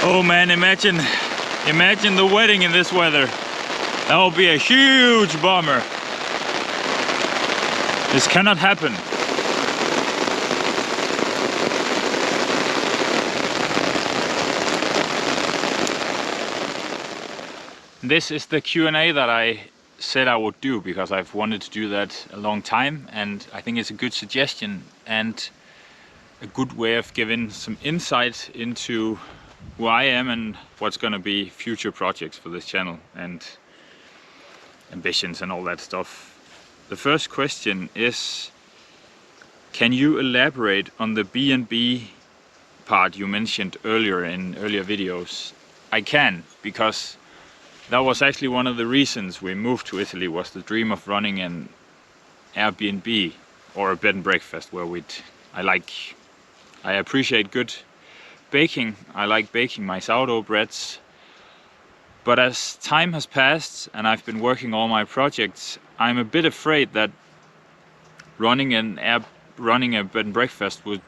Oh man, imagine the wedding in this weather. That will be a huge bummer. This cannot happen. This is the Q&A that I said I would do, because I've wanted to do that a long time, and I think it's a good suggestion and a good way of giving some insight into who I am and what's going to be future projects for this channel and ambitions and all that stuff. The first question is, can you elaborate on the B&B part you mentioned earlier in earlier videos? I can, because that was actually one of the reasons we moved to Italy, was the dream of running an Airbnb or a bed and breakfast where I appreciate good baking. I like baking my sourdough breads. But as time has passed and I've been working all my projects, I'm a bit afraid that running a bed and breakfast would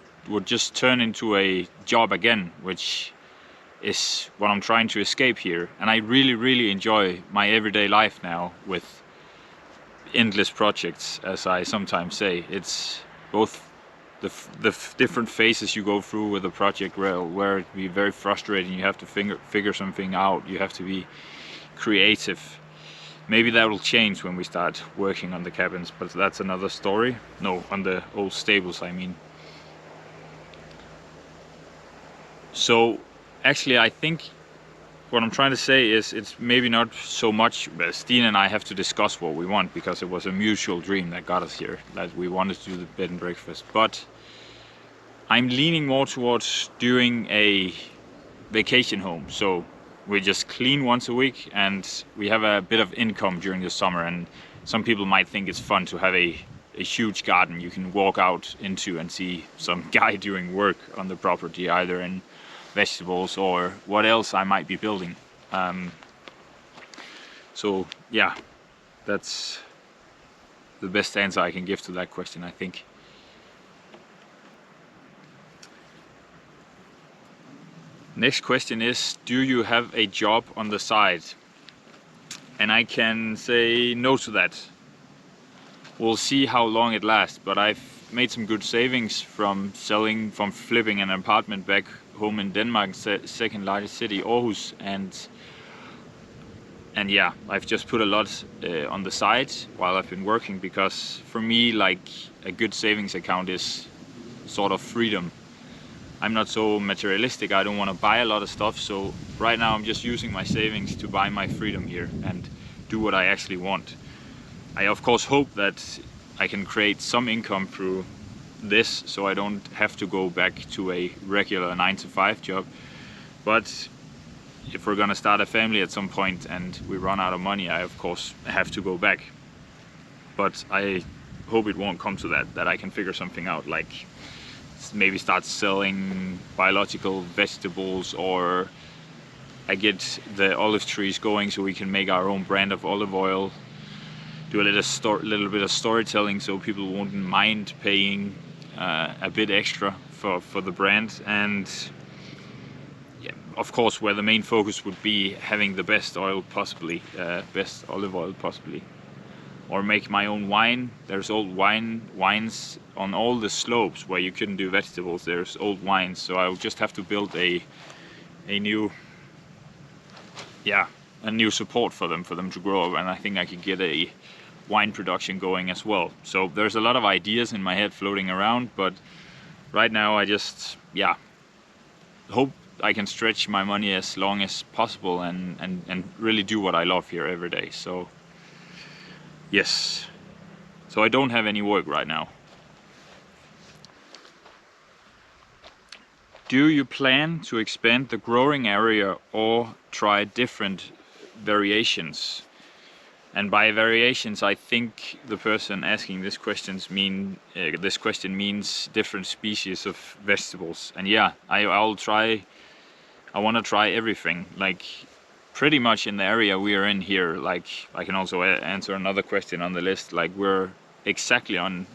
just turn into a job again, which is what I'm trying to escape here. And I really enjoy my everyday life now with endless projects, as I sometimes say. It's both the different phases you go through with a project where it be very frustrating, you have to figure something out, you have to be creative. Maybe that will change when we start working on the cabins, but that's another story. No, on the old stables, I mean. So actually, I think what I'm trying to say is, it's maybe not so much Stine and I have to discuss what we want, because it was a mutual dream that got us here, that we wanted to do the bed and breakfast. But I'm leaning more towards doing a vacation home. So we just clean once a week and we have a bit of income during the summer. And some people might think it's fun to have a huge garden you can walk out into and see some guy doing work on the property, either in vegetables or what else I might be building. So yeah, that's the best answer I can give to that question, I think. Next question is, do you have a job on the side? And I can say no to that. We'll see how long it lasts, but I've made some good savings from flipping an apartment back home in Denmark, second largest city, Aarhus, and yeah, I've just put a lot on the side while I've been working, because for me, like, a good savings account is sort of freedom. I'm not so materialistic, I don't want to buy a lot of stuff, so right now I'm just using my savings to buy my freedom here and do what I actually want. I of course hope that I can create some income through this, so I don't have to go back to a regular 9-to-5 job. But if we're gonna start a family at some point and we run out of money, I of course have to go back. But I hope it won't come to that I can figure something out, like maybe start selling biological vegetables, or I get the olive trees going so we can make our own brand of olive oil, do a little bit of storytelling so people won't mind paying a bit extra for the brand. And yeah, of course, where the main focus would be having the best oil possibly, best olive oil possibly, or make my own wine. There's old wines on all the slopes where you couldn't do vegetables. There's old wines, so I'll just have to build a new support for them to grow, and I think I could get a wine production going as well. So there's a lot of ideas in my head floating around, but right now I just hope I can stretch my money as long as possible and really do what I love here every day. So yes, so I don't have any work right now. Do you plan to expand the growing area or try different variations? And by variations, I think the person asking this question means different species of vegetables. And yeah, I want to try everything, like pretty much in the area we are in here. Like, I can also answer another question on the list, like we're exactly on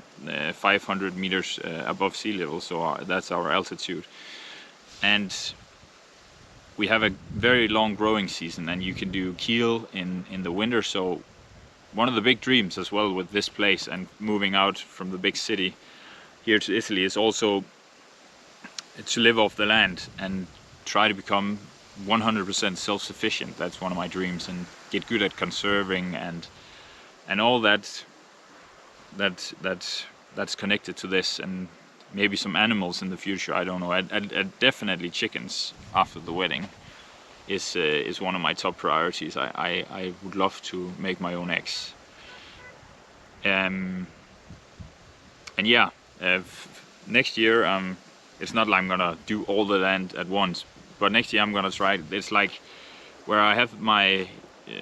500 meters above sea level, so that's our altitude. And we have a very long growing season, and you can do kale in the winter. So one of the big dreams as well with this place and moving out from the big city here to Italy is also to live off the land and try to become 100% self-sufficient. That's one of my dreams, and get good at conserving and all that's connected to this, and maybe some animals in the future. I don't know. Definitely chickens after the wedding is one of my top priorities. I would love to make my own eggs. And yeah, next year it's not like I'm gonna do all the land at once, but next year I'm gonna try it. It's like where I have my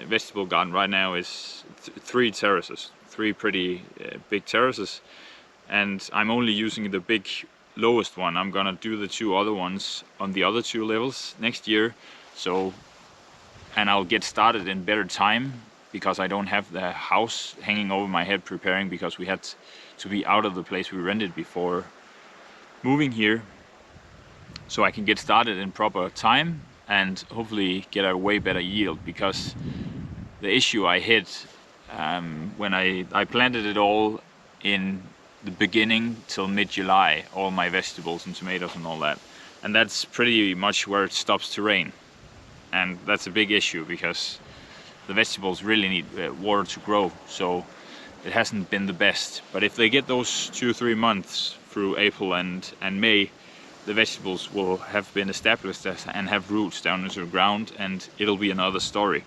vegetable garden right now is three terraces, three pretty big terraces, and I'm only using the big lowest one. I'm gonna do the two other ones on the other two levels next year. So, and I'll get started in better time because I don't have the house hanging over my head preparing, because we had to be out of the place we rented before moving here. So I can get started in proper time and hopefully get a way better yield, because the issue I hit when I planted it all in the beginning till mid-July, all my vegetables and tomatoes and all that, and that's pretty much where it stops to rain, and that's a big issue because the vegetables really need water to grow. So it hasn't been the best, but if they get those 2-3 months through April and May, the vegetables will have been established and have roots down into the ground, and it'll be another story.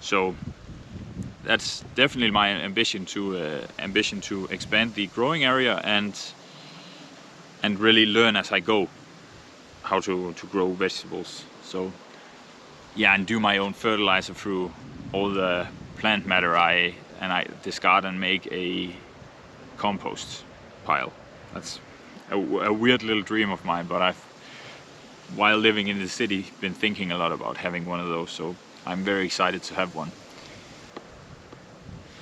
So that's definitely my ambition to expand the growing area and really learn as I go how to grow vegetables. So yeah, and do my own fertilizer through all the plant matter I discard and make a compost pile. That's a weird little dream of mine, but I've, while living in the city, been thinking a lot about having one of those, so I'm very excited to have one.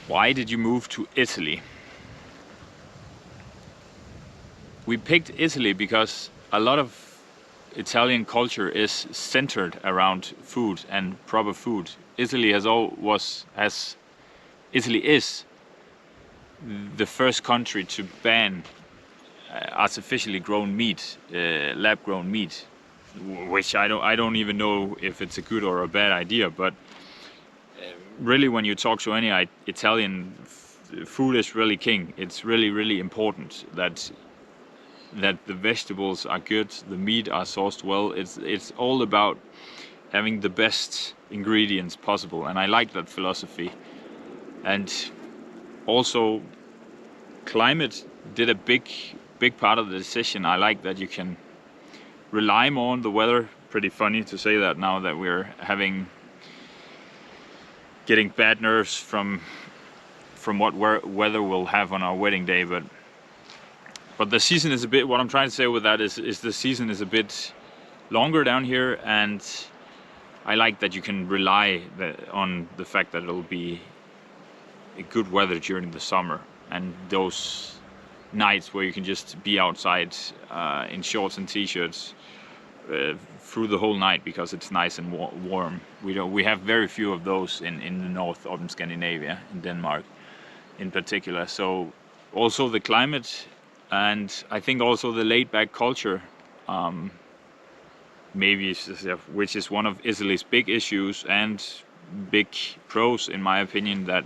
Why did you move to Italy? We picked Italy because a lot of Italian culture is centered around food and proper food. Italy is the first country to ban artificially grown meat, lab-grown meat, which I don't even know if it's a good or a bad idea. But really, when you talk to any Italian, food is really king. It's really important that the vegetables are good, the meat are sourced well. It's all about having the best ingredients possible, and I like that philosophy. And also, climate did a big part of the decision. I like that you can rely more on the weather. Pretty funny to say that now that we're getting bad nerves from what weather we'll have on our wedding day, but the season is a bit, what I'm trying to say with that is the season is a bit longer down here, and I like that you can rely on the fact that it'll be a good weather during the summer, and those nights where you can just be outside in shorts and t-shirts through the whole night because it's nice and warm. We have very few of those in the north, up in Scandinavia, in Denmark in particular. So also the climate, and I think also the laid-back culture, which is one of Italy's big issues and big pros, in my opinion, that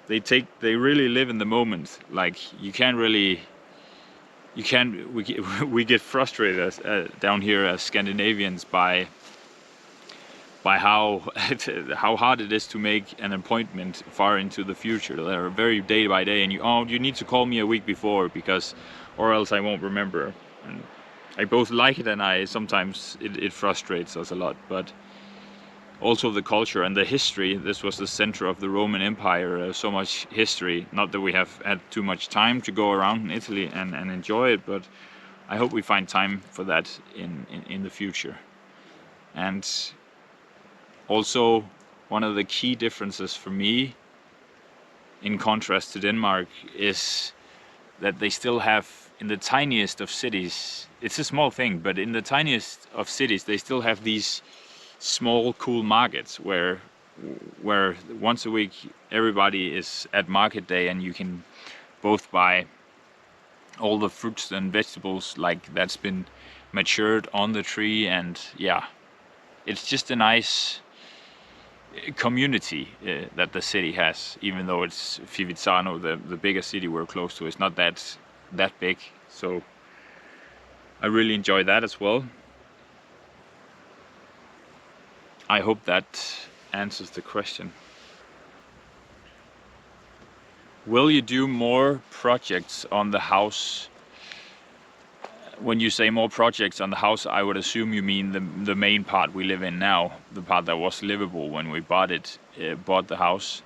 they really live in the moment. Like we get frustrated down here as Scandinavians by how hard it is to make an appointment far into the future. They're very day by day, and you need to call me a week before or else I won't remember. And I both like it, and sometimes it frustrates us a lot. But also the culture and the history. This was the center of the Roman Empire. So much history. Not that we have had too much time to go around in Italy and enjoy it, but I hope we find time for that in the future. And also, one of the key differences for me, in contrast to Denmark, is that they still have in the tiniest of cities, it's a small thing, but in the tiniest of cities, they still have these small, cool markets where once a week everybody is at market day, and you can both buy all the fruits and vegetables like that's been matured on the tree, and yeah, it's just a nice community that the city has, even though it's Fivizzano, the biggest city we're close to. It's not that big, so I really enjoy that as well. I hope that answers the question. Will you do more projects on the house? When you say more projects on the house, I would assume you mean the main part we live in now, the part that was livable when we bought the house.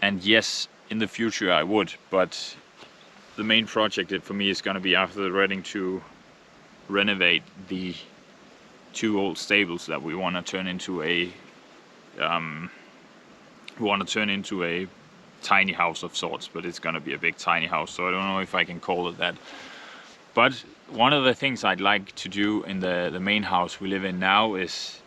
And yes, in the future I would, but the main project for me is going to be after the wedding to renovate the 2 old stables that we want to turn into a tiny house of sorts, but it's going to be a big tiny house, so I don't know if I can call it that. But one of the things I'd like to do in the main house we live in now is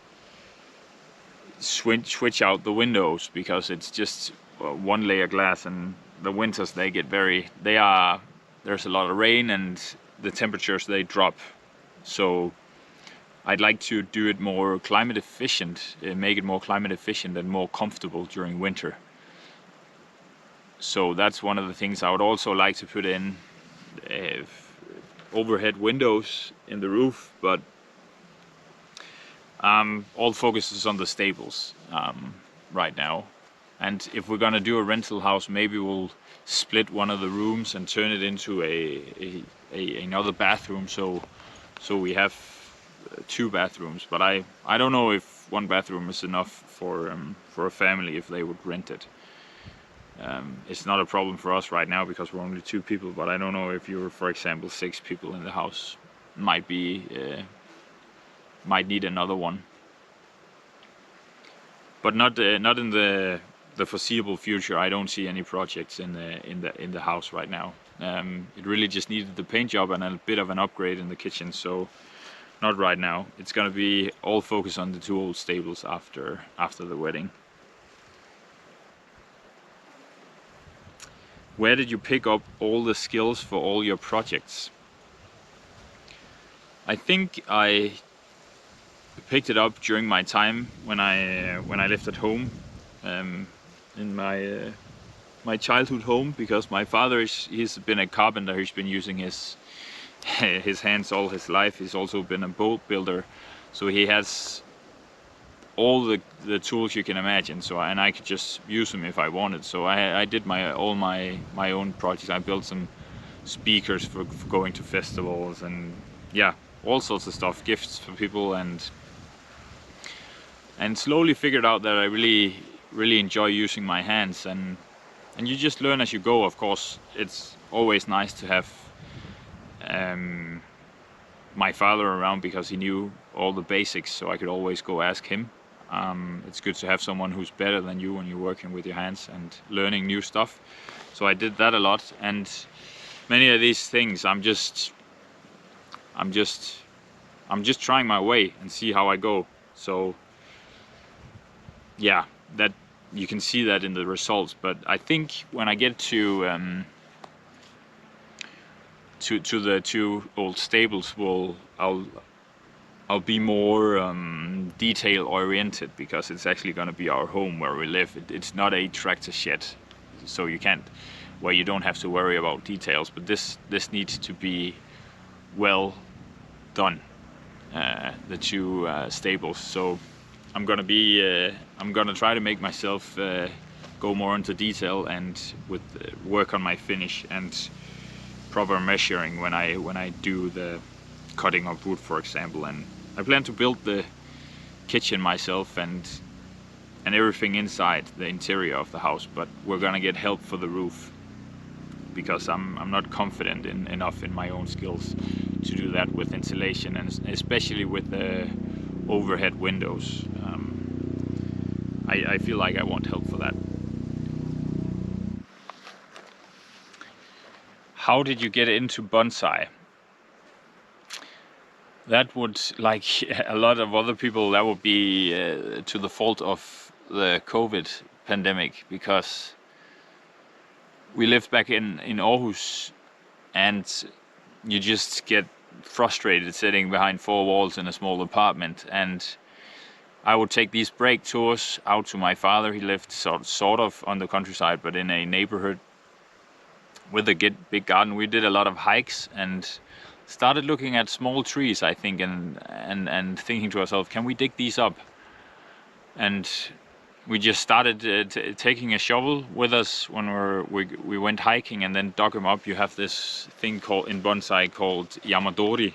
switch out the windows, because it's just 1 layer glass, and the winters there's a lot of rain and the temperatures they drop. So I'd like to do it more climate efficient, make it more climate efficient and more comfortable during winter. So that's one of the things I would also like to put in. Overhead windows in the roof, but all focus is on the stables right now. And if we're gonna do a rental house, maybe we'll split one of the rooms and turn it into another bathroom, so we have 2 bathrooms. But I don't know if 1 bathroom is enough for a family if they would rent it. It's not a problem for us right now because we're only 2 people, but I don't know if you were, for example, 6 people in the house, might need another one. But not in the foreseeable future. I don't see any projects in the house right now. It really just needed the paint job and a bit of an upgrade in the kitchen, so not right now. It's gonna be all focused on the 2 old stables after the wedding. Where did you pick up all the skills for all your projects? I think I picked it up during my time when I lived at home, in my childhood home, because my father he's been a carpenter. He's been using his hands all his life. He's also been a boat builder, so he has all the tools you can imagine. So and I could just use them if I wanted. So I did all my own projects. I built some speakers for going to festivals, and yeah, all sorts of stuff, gifts for people, and slowly figured out that I really enjoy using my hands, and you just learn as you go. Of course, it's always nice to have my father around, because he knew all the basics, so I could always go ask him. It's good to have someone who's better than you when you're working with your hands and learning new stuff. So I did that a lot, and many of these things I'm just trying my way and see how I go. So yeah, that you can see that in the results. But I think when I get to the 2 old stables, I'll be more detail oriented, because it's actually going to be our home where we live. It's not a tractor shed, so where you don't have to worry about details. But this needs to be well done, the 2 stables. So I'm gonna try to make myself go more into detail, and with work on my finish and proper measuring when I do the cutting of wood, for example. And I plan to build the kitchen myself and everything inside the interior of the house, but we're gonna get help for the roof, because I'm not confident enough in my own skills to do that with insulation, and especially with the overhead windows. I feel like I want help for that. how did you get into bonsai? That would, like a lot of other people, that would be to the fault of the COVID pandemic, because we lived back in Aarhus, and you just get frustrated sitting behind four walls in a small apartment. And I would take these break tours out to my father. He lived sort of on the countryside, but in a neighborhood with a big garden. We did a lot of hikes and started looking at small trees, I think, and thinking to ourselves, can we dig these up? And we just started taking a shovel with us when we went hiking, and then dug them up. You have this thing called in bonsai called yamadori,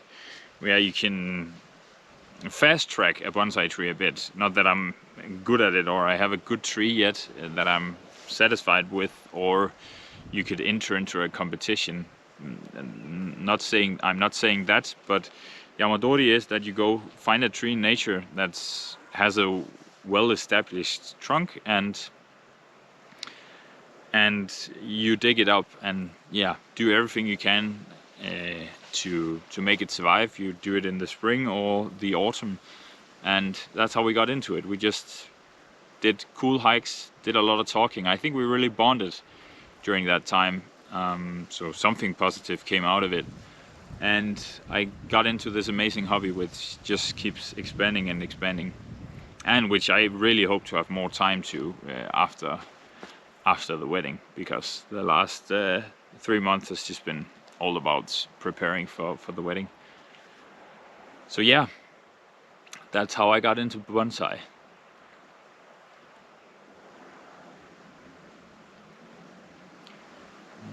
where you can fast track a bonsai tree a bit. Not that I'm good at it or I have a good tree yet that I'm satisfied with, or you could enter into a competition. I'm not saying that, but yamadori is that you go find a tree in nature that has a well-established trunk, and you dig it up and do everything you can to make it survive. You do it in the spring or the autumn, and that's how we got into it. We just did cool hikes, did a lot of talking. I think we really bonded during that time, so something positive came out of it, and I got into this amazing hobby which just keeps expanding and expanding, and which I really hope to have more time to after the wedding, because the last 3 months has just been all about preparing for the wedding. So yeah, that's how I got into bonsai.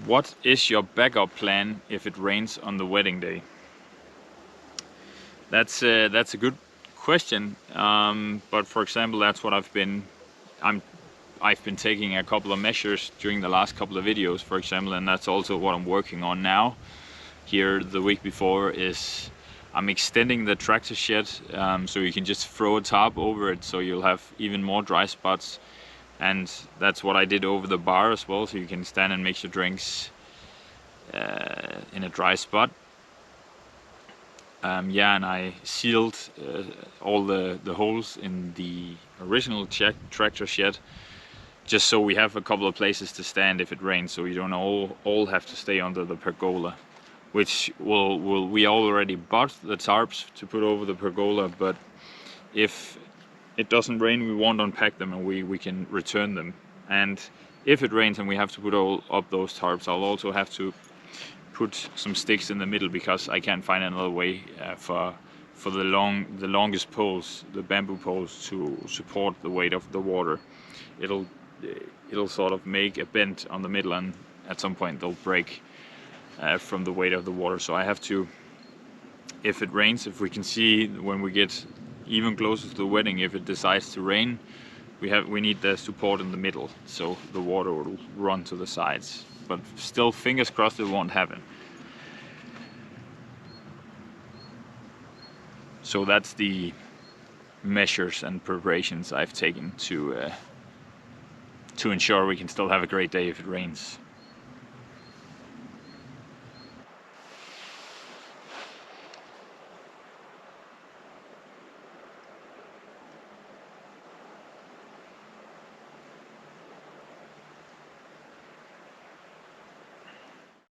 What is your backup plan if it rains on the wedding day? That's a good question. But for example, that's what I've been taking a couple of measures during the last couple of videos, for example, and that's also what I'm working on now. Here the week before is I'm extending the tractor shed, so you can just throw a tarp over it, so you'll have even more dry spots. And that's what I did over the bar as well, so you can stand and make your drinks in a dry spot. And I sealed all the holes in the original tractor shed, just so we have a couple of places to stand if it rains, so we don't all have to stay under the pergola, which we already bought the tarps to put over the pergola, but if it doesn't rain, we won't unpack them, and we can return them. And if it rains and we have to put all up those tarps, I'll also have to put some sticks in the middle, because I can't find another way for the longest poles, the bamboo poles, to support the weight of the water. It'll sort of make a bend on the middle, and at some point they'll break from the weight of the water. So I have to, if it rains, if we can see when we get even closer to the wedding, if it decides to rain, we need the support in the middle, so the water will run to the sides. But still, fingers crossed it won't happen. So that's the measures and preparations I've taken to ensure we can still have a great day if it rains.